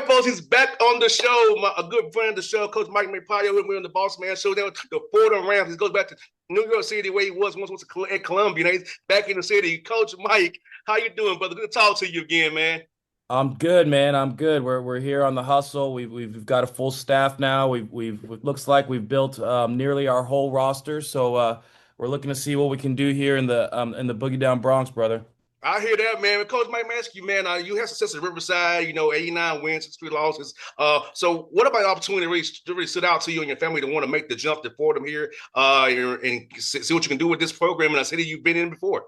right, folks, he's back on the show. A good friend of the show, Coach Mike Magpayo. We're on the Bossman show. There, the Fordham Rams. He goes back to New York City, where he was at Columbia. Now he's back in the city. Coach Mike, how you doing, brother? Good to talk to you again, man. I'm good, man. I'm good. We're here on the hustle. We've got a full staff now. We've it looks like we've built nearly our whole roster. So we're looking to see what we can do here in the Boogie Down Bronx, brother. I hear that, man. Coach Mike, I ask you, man. You had success at Riverside. 89 wins, 63 losses. So what about the opportunity to really sit out to you and your family to want to make the jump to Fordham here, and see what you can do with this program in a city you've been in before?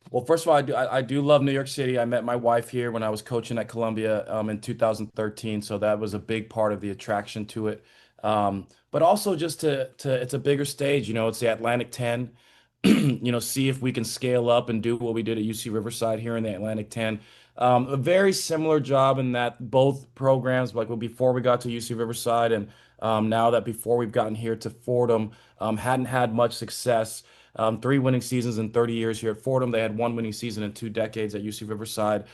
Well, first of all, I do love New York City. I met my wife here when I was coaching at Columbia in 2013, so that was a big part of the attraction to it. But also just to it's a bigger stage. It's the Atlantic 10. See if we can scale up and do what we did at UC Riverside here in the Atlantic 10. A very similar job in that both programs, like before we got to UC Riverside and now that before we've gotten here to Fordham, hadn't had much success. Three winning seasons in 30 years here at Fordham. They had one winning season in 2 decades at UC Riverside.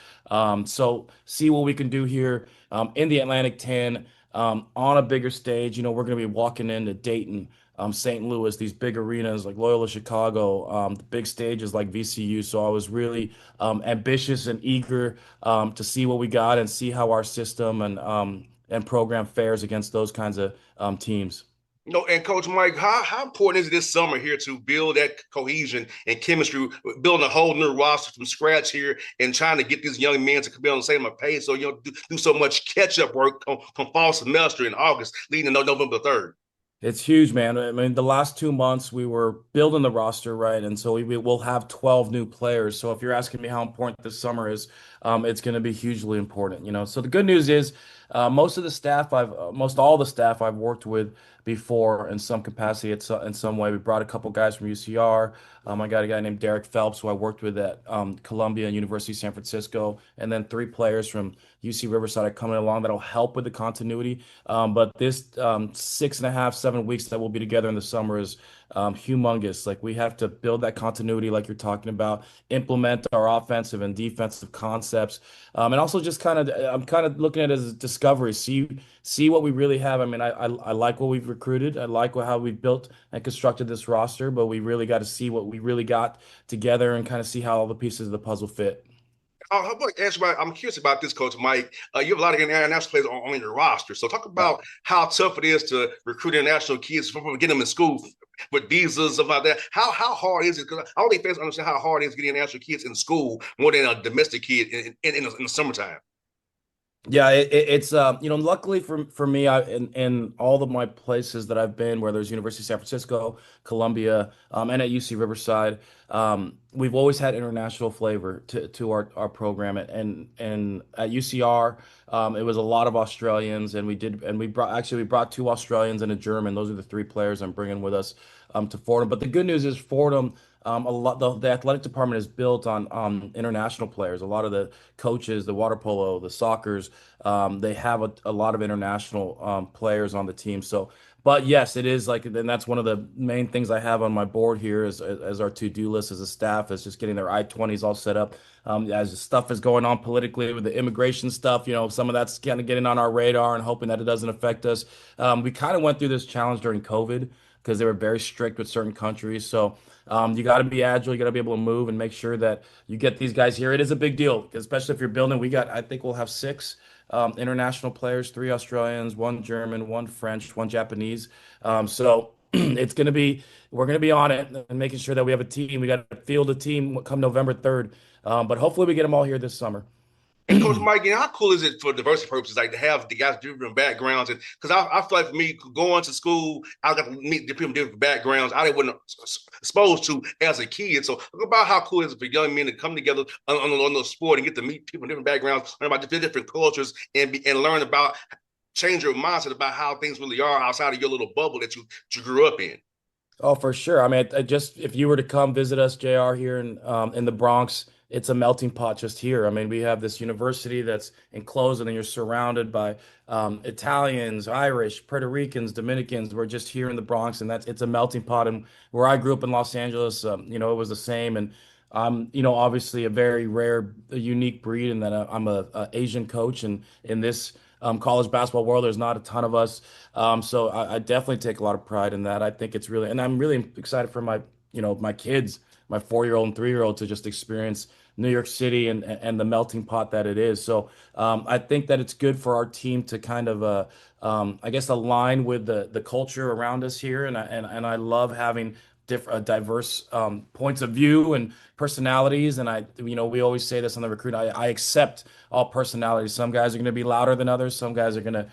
So see what we can do here in the Atlantic 10 on a bigger stage. We're going to be walking into Dayton, St. Louis, these big arenas like Loyola Chicago, the big stages like VCU. So I was really ambitious and eager to see what we got and see how our system and program fares against those kinds of teams. And Coach Mike, how important is it this summer here to build that cohesion and chemistry, building a whole new roster from scratch here, and trying to get these young men to be on the same page, so you don't do so much catch-up work on fall semester in August, leading to November 3rd. It's huge, man. I mean, the last 2 months we were building the roster, right? And so we will have 12 new players. So if you're asking me how important this summer is, it's going to be hugely important. So the good news is most all the staff I've worked with before in some capacity in some way. We brought a couple guys from UCR. I got a guy named Derek Phelps who I worked with at Columbia and University of San Francisco, and then 3 players from UC Riverside are coming along that'll help with the continuity. But this 6.5, 7 weeks that we'll be together in the summer is humongous. Like we have to build that continuity, like you're talking about, implement our offensive and defensive concepts, and also just I'm kind of looking at it as a discovery. See what we really have. I mean, I like what we've recruited. I like how we've built and constructed this roster, but we really got to see what we really got together and kind of see how all the pieces of the puzzle fit. I'm curious about this, Coach Mike. You have a lot of international players on your roster. So talk Yeah. about how tough it is to recruit international kids from getting them in school with visas, stuff like that. How hard is it? Because I don't think fans understand how hard it is getting international kids in school more than a domestic kid in the summertime. Yeah, it's luckily for me, in all of my places that I've been, whether it's University of San Francisco, Columbia, and at UC Riverside, we've always had international flavor to our program, and at UCR, it was a lot of Australians, and we brought 2 Australians and a German. Those are the 3 players I'm bringing with us to Fordham. But the good news is Fordham. The athletic department is built on international players. A lot of the coaches, the water polo, the soccers, they have a lot of international players on the team. So, but yes, it is like, and that's one of the main things I have on my board here as our to-do list as a staff is just getting their I-20s all set up. As stuff is going on politically with the immigration stuff, some of that's kind of getting on our radar and hoping that it doesn't affect us. We kind of went through this challenge during COVID because they were very strict with certain countries. So you got to be agile. You got to be able to move and make sure that you get these guys here. It is a big deal, especially if you're building. I think we'll have 6 international players, 3 Australians, 1 German, 1 French, 1 Japanese. So we're going to be on it and making sure that we have a team. We got to field a team come November 3rd. But hopefully we get them all here this summer. And Coach Mike, how cool is it for diversity purposes, like to have the guys different backgrounds? And because I feel like for me, going to school, I got to meet the people from different backgrounds I wasn't exposed to as a kid. So think about how cool it is for young men to come together on the sport and get to meet people from different backgrounds, learn about different cultures, and learn about change your mindset about how things really are outside of your little bubble that you grew up in. Oh, for sure. I mean, just if you were to come visit us, JR, here in the Bronx, it's a melting pot just here. I mean, we have this university that's enclosed, and then you're surrounded by Italians, Irish, Puerto Ricans, Dominicans. We're just here in the Bronx, and it's a melting pot. And where I grew up in Los Angeles, it was the same. And I'm, obviously a very rare, a unique breed in that I'm a Asian coach, and in this college basketball world, there's not a ton of us. So I definitely take a lot of pride in that. I think it's really, and I'm really excited for my, my kids, my 4-year-old and 3-year-old to just experience New York City and the melting pot that it is. So I think that it's good for our team to kind of, I guess, align with the culture around us here, and I love having diverse points of view and personalities. And we always say this on the recruit. I accept all personalities. Some guys are going to be louder than others. Some guys are going to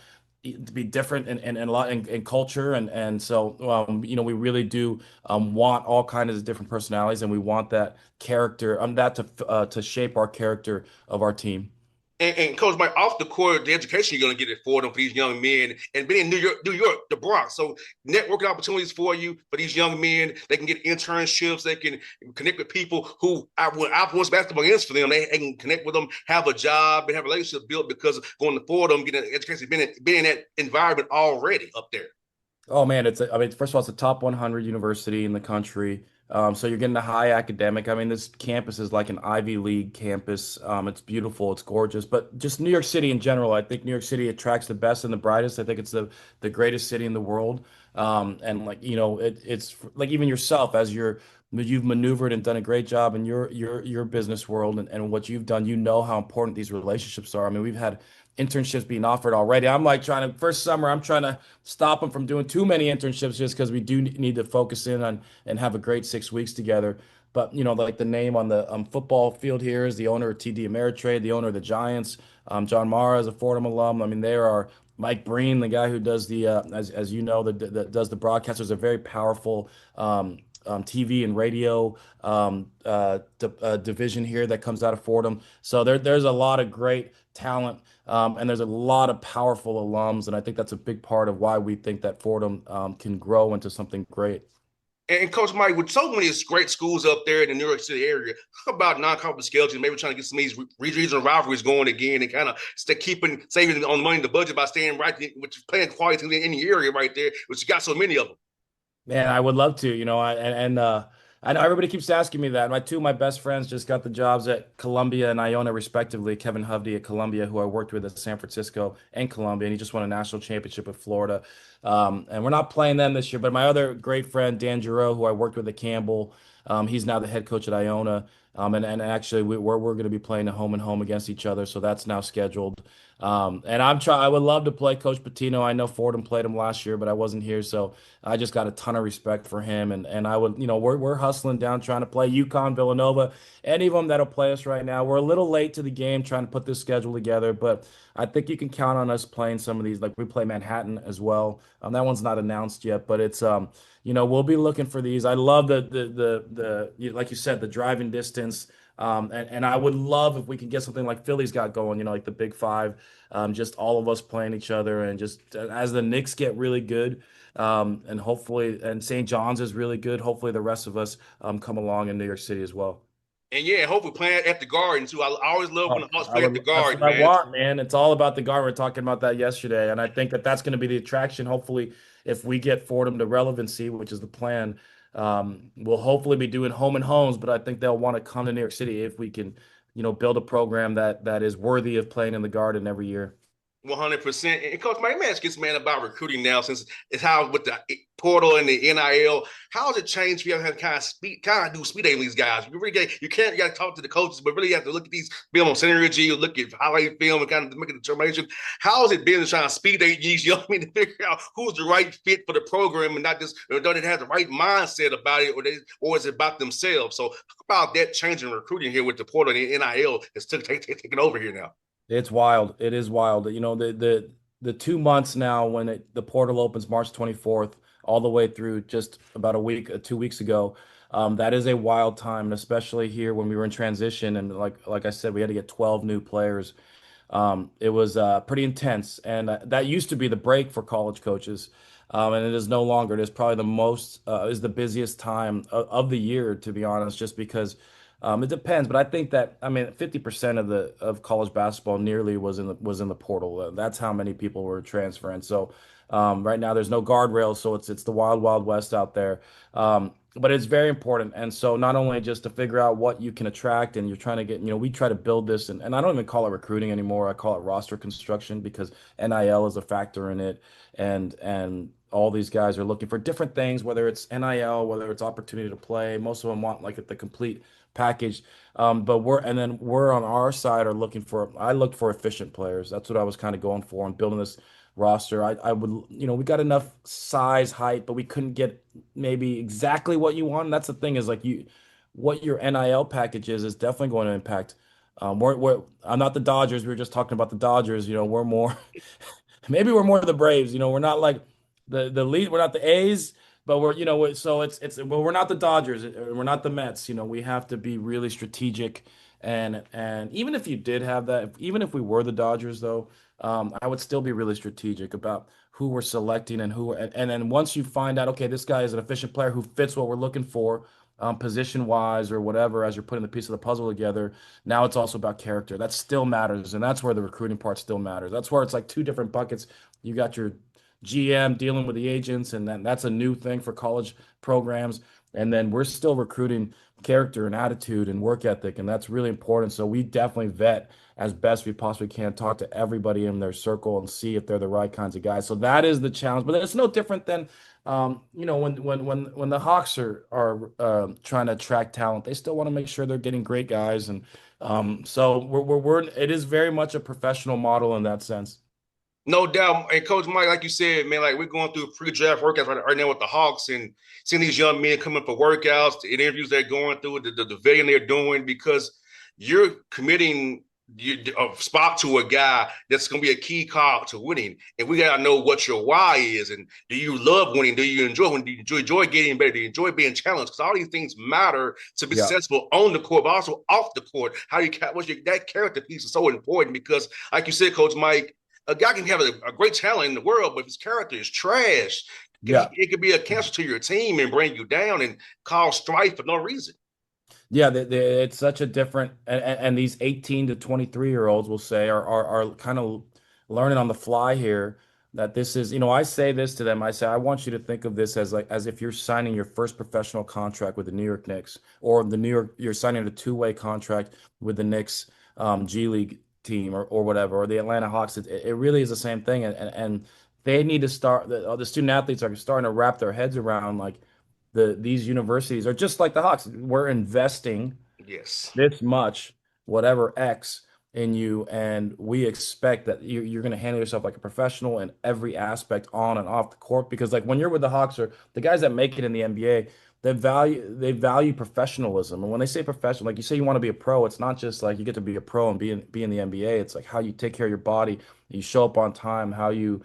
be different in a lot in culture. And so, we really do want all kinds of different personalities, and we want that character, that to shape our character of our team. And Coach Mike, off the court, the education you're going to get it for them for these young men, and being in New York, the Bronx. So networking opportunities for you for these young men. They can get internships. They can connect with people who I've once basketball ends for them. They can connect with them, have a job, and have a relationship built because of going to Fordham, getting an education, being in that environment already up there. Oh man, I mean, first of all, it's a top 100 university in the country. So you're getting a high academic. I mean, this campus is like an Ivy League campus. It's beautiful, it's gorgeous. But just New York City in general, I think New York City attracts the best and the brightest. I think it's the greatest city in the world. And like, it's like even yourself as you've maneuvered and done a great job in your business world and what you've done, how important these relationships are. I mean, we've had internships being offered already. I'm like trying to first summer, I'm trying to stop them from doing too many internships just because we do need to focus in on and have a great 6 weeks together. But like the name on the football field here is the owner of TD Ameritrade, the owner of the Giants. John Mara is a Fordham alum. I mean, there are Mike Breen, the guy who does the as you know, that does the broadcast. There's a very powerful TV and radio division here that comes out of Fordham. So there's a lot of great talent, and there's a lot of powerful alums, and I think that's a big part of why we think that Fordham can grow into something great. And Coach Mike, with so many great schools up there in the New York City area, talk about non-conference schedules, maybe trying to get some of these regional rivalries going again, and kind of saving on money in the budget by staying right, which is playing quality in the area right there, which you got so many of them. Man, I would love to, I know everybody keeps asking me that. Two of my best friends just got the jobs at Columbia and Iona, respectively. Kevin Hovde at Columbia, who I worked with at San Francisco and Columbia, and he just won a national championship with Florida. And we're not playing them this year, but my other great friend, Dan Giroux, who I worked with at Campbell, he's now the head coach at Iona. And actually, we're going to be playing a home and home against each other, so that's now scheduled. And I would love to play Coach Patino. I know Fordham played him last year, but I wasn't here, so I just got a ton of respect for him. And I would, we're hustling down trying to play UConn, Villanova, any of them that'll play us right now. We're a little late to the game trying to put this schedule together, but I think you can count on us playing some of these. Like we play Manhattan as well. That one's not announced yet, but it's we'll be looking for these. I love like you said, the driving distance. And I would love if we could get something like Philly's got going, like the Big Five, just all of us playing each other, and just as the Knicks get really good, and hopefully, and St. John's is really good. Hopefully, the rest of us come along in New York City as well. And yeah, hopefully playing at the Garden too. I always love when the Hawks I play at the would, that's what Garden, I man. want, man. It's all about the guard. We are talking about that yesterday, and I think that that's going to be the attraction. Hopefully, if we get Fordham to relevancy, which is the plan, we'll hopefully be doing home and homes. But I think they'll want to come to New York City if we can, build a program that is worthy of playing in the Garden every year. 100%. And Coach, Mike, let me ask this man about recruiting now, since it's how with the portal and the NIL, how has it changed for you to kind of do speed dating these guys? You got to talk to the coaches, but really you have to look at these film on synergy, look at highlight film, and kind of make a determination. How has it been to try to speed date these young men to figure out who's the right fit for the program and not just don't they have the right mindset about it, or is it about themselves? So talk about that change in recruiting here with the portal and the NIL that's taking over here now. It's wild. It is wild. The 2 months now when the portal opens March 24th, all the way through just about a week, 2 weeks ago. That is a wild time, and especially here when we were in transition, and like I said, we had to get 12 new players. It was pretty intense, and that used to be the break for college coaches, and it is no longer. It is probably is the busiest time of the year, to be honest, just because it depends. But I think that 50% of college basketball nearly was in the portal. That's how many people were transferring. So right now there's no guardrails, so it's the wild wild west out there. but it's very important. And so not only just to figure out what you can attract and you're trying to get, we try to build this and I don't even call it recruiting anymore. I call it roster construction because NIL is a factor in it. And all these guys are looking for different things, whether it's NIL, whether it's opportunity to play. Most of them want like the complete package. But we're on our side are looking for, I looked for efficient players. That's what I was kind of going for and building this roster. I would, we got enough size, height, but we couldn't get maybe exactly what you want. And that's the thing is like what your NIL package is definitely going to impact. I'm not the Dodgers. We were just talking about the Dodgers. We're more, maybe we're more the Braves. We're not like the lead. We're not the A's, but we're, so well, we're not the Dodgers. We're not the Mets. We have to be really strategic. And even if you did have that, even if we were the Dodgers, though, I would still be really strategic about who we're selecting and and then once you find out, okay, this guy is an efficient player who fits what we're looking for, position wise or whatever, as you're putting the piece of the puzzle together, now it's also about character. That still matters, and that's where the recruiting part still matters. That's where it's like two different buckets. You got your GM dealing with the agents, and then that's a new thing for college programs. And then we're still recruiting character and attitude and work ethic, and that's really important. So we definitely vet as best we possibly can, talk to everybody in their circle and see if they're the right kinds of guys. So that is the challenge, but it's no different than when the Hawks are trying to attract talent, they still want to make sure they're getting great guys, and so it is very much a professional model in that sense. No doubt. And Coach Mike, like you said, man, like we're going through pre-draft workouts right now with the Hawks and seeing these young men coming for workouts, the interviews they're going through, the vetting they're doing, because you're committing a spot to a guy that's going to be a key card to winning. And we got to know what your why is. And do you love winning? Do you enjoy winning? Do you enjoy getting better? Do you enjoy being challenged? Because all these things matter to be Yeah. successful on the court, but also off the court. That character piece is so important because, like you said, Coach Mike, a guy can have a great talent in the world, but if his character is trash, Yeah. it could be a cancer to your team and bring you down and cause strife for no reason. Yeah, it's such a different, and these 18 to 23-year-olds will say are kind of learning on the fly here that this is, I say this to them. I say, I want you to think of this as like as if you're signing your first professional contract with the New York Knicks, or you're signing a two-way contract with the Knicks G League team or whatever, or the Atlanta Hawks. It really is the same thing, and they need to start. The student athletes are starting to wrap their heads around like these universities are just like the Hawks. We're investing Yes. this much, whatever X in you, and we expect that you're going to handle yourself like a professional in every aspect on and off the court. Because like when you're with the Hawks or the guys that make it in the NBA, they value professionalism. And when they say professional, like you say, you want to be a pro, it's not just like you get to be a pro and be in the NBA. It's like how you take care of your body, you show up on time, how you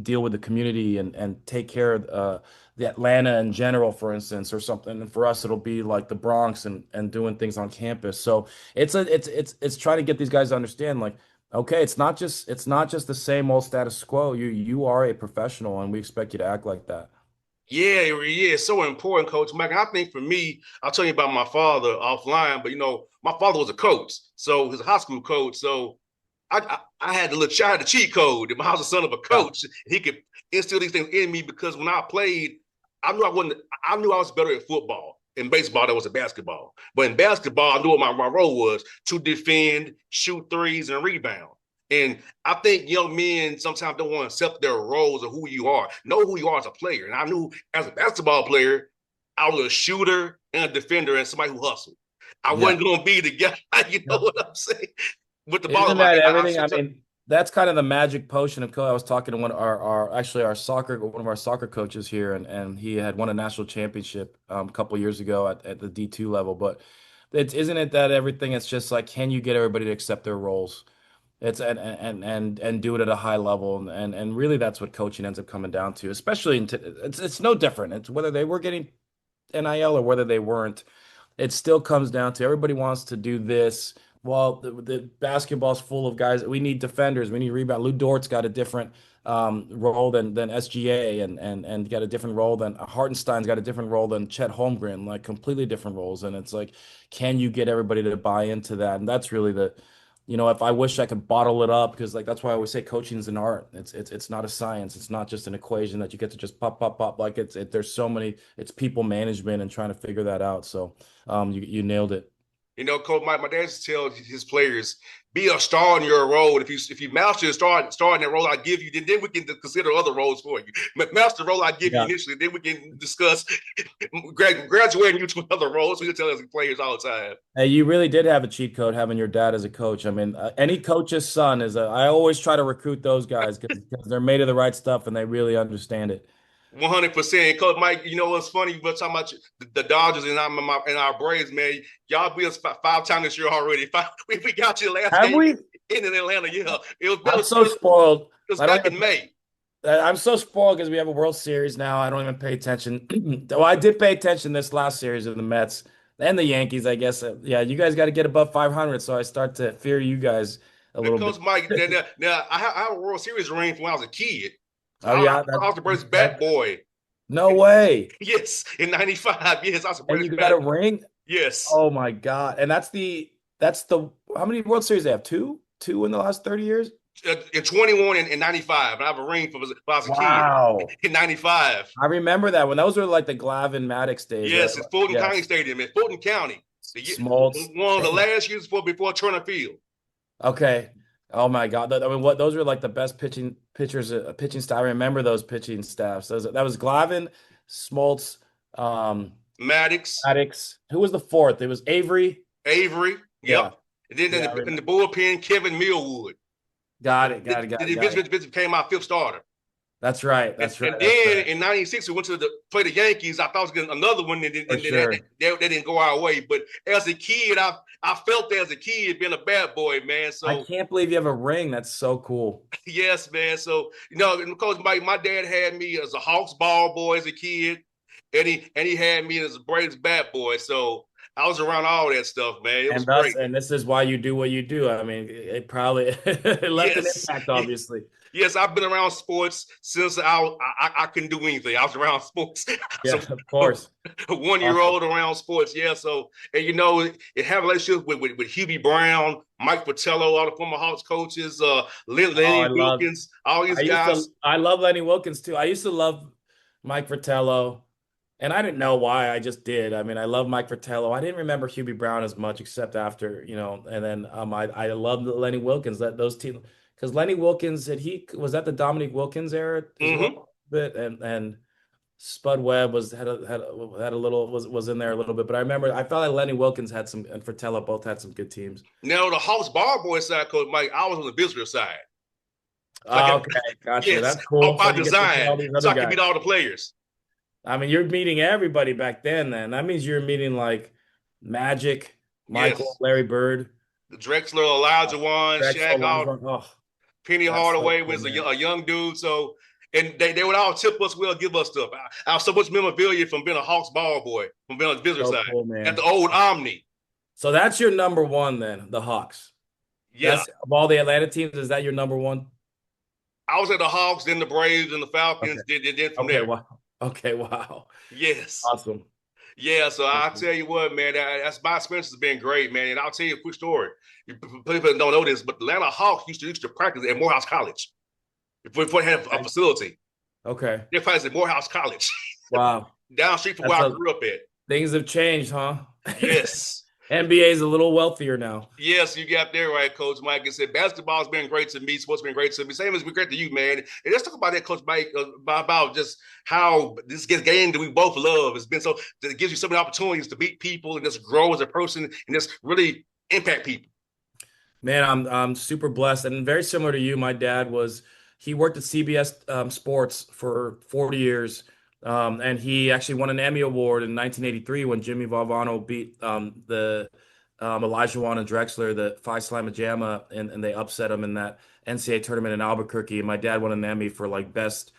deal with the community and take care of the Atlanta in general, for instance, or something. And for us, it'll be like the Bronx and doing things on campus. So it's trying to get these guys to understand like, okay, it's not just the same old status quo. You are a professional, and we expect you to act like that. Yeah, it's so important, Coach Mike. And I think for me, I'll tell you about my father offline, but my father was a coach, so he's a high school coach. So I had I had the cheat code. If I was the son of a Yeah. coach, he could instill these things in me because when I played, I knew I wasn't. I knew I was better at football. In baseball, that was a basketball. But in basketball, I knew what my role was to defend, shoot threes, and rebound. And I think young men sometimes don't want to accept their roles of who you are. Know who you are as a player. And I knew as a basketball player, I was a shooter and a defender and somebody who hustled. I Yeah. wasn't going to be the guy, you know Yep. what I'm saying? With the ball in Isn't my that hand. everything? I mean, that's kind of the magic potion of coach. I was talking to one of our soccer coaches here, and he had won a national championship a couple years ago at the D2 level. But isn't it that everything? It's just like, can you get everybody to accept their roles? It's and do it at a high level, and really that's what coaching ends up coming down to. Especially it's no different. It's whether they were getting NIL or whether they weren't, it still comes down to everybody wants to do this. Well, the basketball's full of guys. We need defenders. We need rebound. Lou Dort's got a different role than SGA, and got a different role than Hartenstein's got a different role than Chet Holmgren, like completely different roles. And it's like, can you get everybody to buy into that? And that's really if I wish I could bottle it up, because like that's why I always say coaching is an art. It's not a science. It's not just an equation that you get to just pop pop pop. Like there's so many. It's people management and trying to figure that out. So you nailed it. Coach Mike, my dad used to tell his players, be a star in your role. If you master the star in that role I give you, then we can consider other roles for you. Master the role I give you Yeah. initially, then we can discuss graduating you to another role. So you tell us players all the time. Hey, you really did have a cheat code having your dad as a coach. I mean, any coach's son is a. I always try to recruit those guys because they're made of the right stuff and they really understand it. 100%. Coach Mike, you know what's funny? We're talking about the Dodgers and our Braves, man. Y'all beat us 5 times this year already. We got you last Have game we? in Atlanta. Yeah, I'm so spoiled. it was I don't back even in May. I'm so spoiled because we have a World Series now. I don't even pay attention. Well, I did pay attention this last series of the Mets and the Yankees, I guess. Yeah, you guys got to get above 500, so I start to fear you guys a Now, little bit. Coach Mike, now I have a World Series ring from when I was a kid. Oh yeah, I was the Braves bat boy. no way. Yes, in '95. Yes, I was the And Braves you got bat a boy. ring? Yes. Oh my God. And that's the how many World Series they have? Two? Two in the last 30 years? In 21 and 95. And I have a ring from when I was a kid Wow. in 95. I remember that when those were like the Glavine Maddox days, right? Yes, it's Fulton County Yes. Stadium in Fulton County. Smoltz. One of the last years before Turner Field. Okay. Oh my God. I mean, what those were like the best pitchers, pitching staff. I remember those pitching staffs. That was Glavine, Smoltz, um, Maddox, Maddox. Who was the fourth? It was Avery. Avery. Yeah. Yep. And then Yeah, I in the remember. bullpen, Kevin Millwood. Got it. Got it. Got it. Got it. Vince became my fifth starter. That's right. And, That's right. and That's then right. in '96, we went to play the Yankees. I thought I was getting another one, and, For and sure. that didn't go our way. But as a kid, I felt as a kid being a bad boy, man. I So can't believe you have a ring. That's so cool. yes, man. So Coach Mike, my dad had me as a Hawks ball boy as a kid, and he had me as a Braves bat boy. So I was around all that stuff, man. It was great. And this is why you do what you do. I mean, it probably it left an Yes, impact, obviously. yes. I've been around sports since I couldn't do anything. I was around sports. So Yeah, of course. 1 year Awesome. old around sports. Yeah. So, and it had relationships with Hubie Brown, Mike Fratello, all the former Hawks coaches, Oh, Lenny Wilkins, all these guys. I love Lenny Wilkens too. I used to love Mike Fratello, and I didn't know why. I just did. I mean, I love Mike Fratello. I didn't remember Hubie Brown as much, except after, and then I loved Lenny Wilkens, that those teams, because Lenny Wilkens, he was that the Dominique Wilkins era as Mm-hmm. well, bit, and Spud Webb had a little was in there a little bit, but I remember I felt like Lenny Wilkens had some and Fratello both had some good teams. Now, the Hawks ball boy side, Coach Mike, I was on the visitor side. So I Oh, can, okay, gotcha. yes, That's cool. So by you get to see design, all these so other I can guys. meet all the players. I mean, you're meeting everybody back then. That means you're meeting like Magic, Michael, Yes. Larry Bird, Drexler, Elijah Wan, Drexler, Shaq, all Lonzo. Oh, Penny that's so Hardaway cool, was man. a young dude. So, and they would all tip us well, give us stuff. I have so much memorabilia from being a Hawks ball boy, from being on the visitor So side cool, at the man. old Omni. So that's your number one then, the Hawks. Yeah, That's of all the Atlanta teams, is that your number one? I was at the Hawks, then the Braves, and the Okay. Falcons. Then from Okay, there, wow. Okay, wow. yes, Awesome. yeah. So I'll tell you what, man, that's my experience has been great, man. And I'll tell you a quick story. People don't know this, but the Atlanta Hawks used to practice at Morehouse College before they had a Okay. facility. Okay. They practiced at Morehouse College Wow. down the street from where That's I a grew up at. Things have changed, huh? Yes. NBA is a little wealthier now. Yes, you got there right, Coach Mike. I said basketball's been great to me. Sports been great to me. Same as been great to you, man. And let's talk about that, Coach Mike, about just how this game that we both love has been so that it gives you so many opportunities to meet people and just grow as a person and just really impact people. Man, I'm super blessed and very similar to you. My dad he worked at CBS Sports for 40 years, and he actually won an Emmy Award in 1983 when Jimmy Valvano beat the Elijah Wan and Drexler, the Phi Slama Jama, and they upset him in that NCAA tournament in Albuquerque. And my dad won an Emmy for like best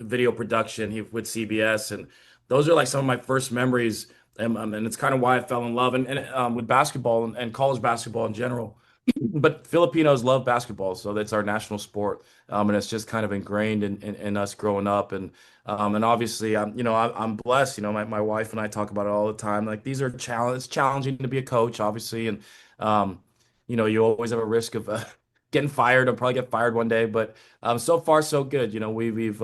video production with CBS, and those are like some of my first memories. And it's kind of why I fell in love and with basketball and college basketball in general. But Filipinos love basketball, so that's our national sport, and it's just kind of ingrained in us growing up. And obviously, I'm blessed. My wife and I talk about it all the time. Like these are challenge. It's challenging to be a coach, obviously, and um, you always have a risk of getting fired. I'll probably get fired one day, but so far so good. We've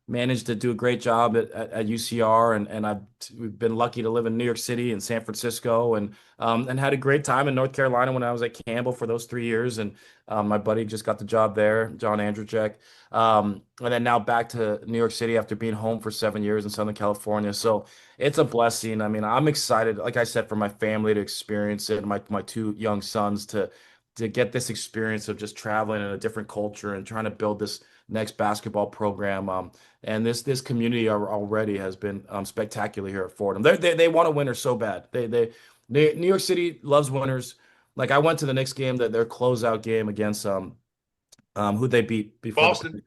managed to do a great job at UCR, and we've been lucky to live in New York City and San Francisco, and had a great time in North Carolina when I was at Campbell for those 3 years, and my buddy just got the job there, John Andrzejczyk. And then now back to New York City after being home for 7 years in Southern California. So it's a blessing. I mean, I'm excited, like I said, for my family to experience it, my two young sons to get this experience of just traveling in a different culture and trying to build this next basketball program. And this community already has been spectacular here at Fordham. They want a winner so bad. New York City loves winners. Like I went to the Knicks game, their closeout game against who they beat before the Boston.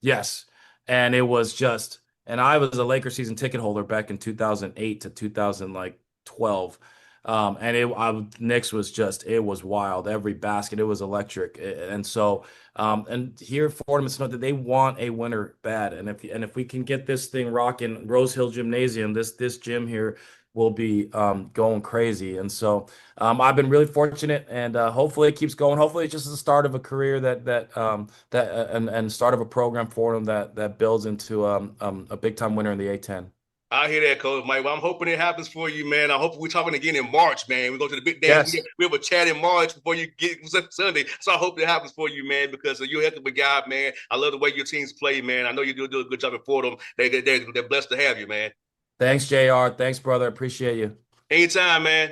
Yes. And it was just, and I was a Lakers season ticket holder back in 2008 to 2000 like 12. And Knicks was just, it was wild. Every basket, it was electric. And so, and here at Fordham, it's not that they want a winner bad. And if we can get this thing rocking, Rose Hill Gymnasium, this gym here will be going crazy. And so, I've been really fortunate, and hopefully it keeps going. Hopefully, it's just the start of a career and start of a program for them that builds into a big time winner in the A10. I hear that, Coach Mike. Well, I'm hoping it happens for you, man. I hope we're talking again in March, man. We go to the big dance. Yes. We have a chat in March before you get Sunday. So I hope it happens for you, man, because you're a heck of a guy, man. I love the way your teams play, man. I know you do a good job for them. They're blessed to have you, man. Thanks, JR. Thanks, brother. Appreciate you. Anytime, man.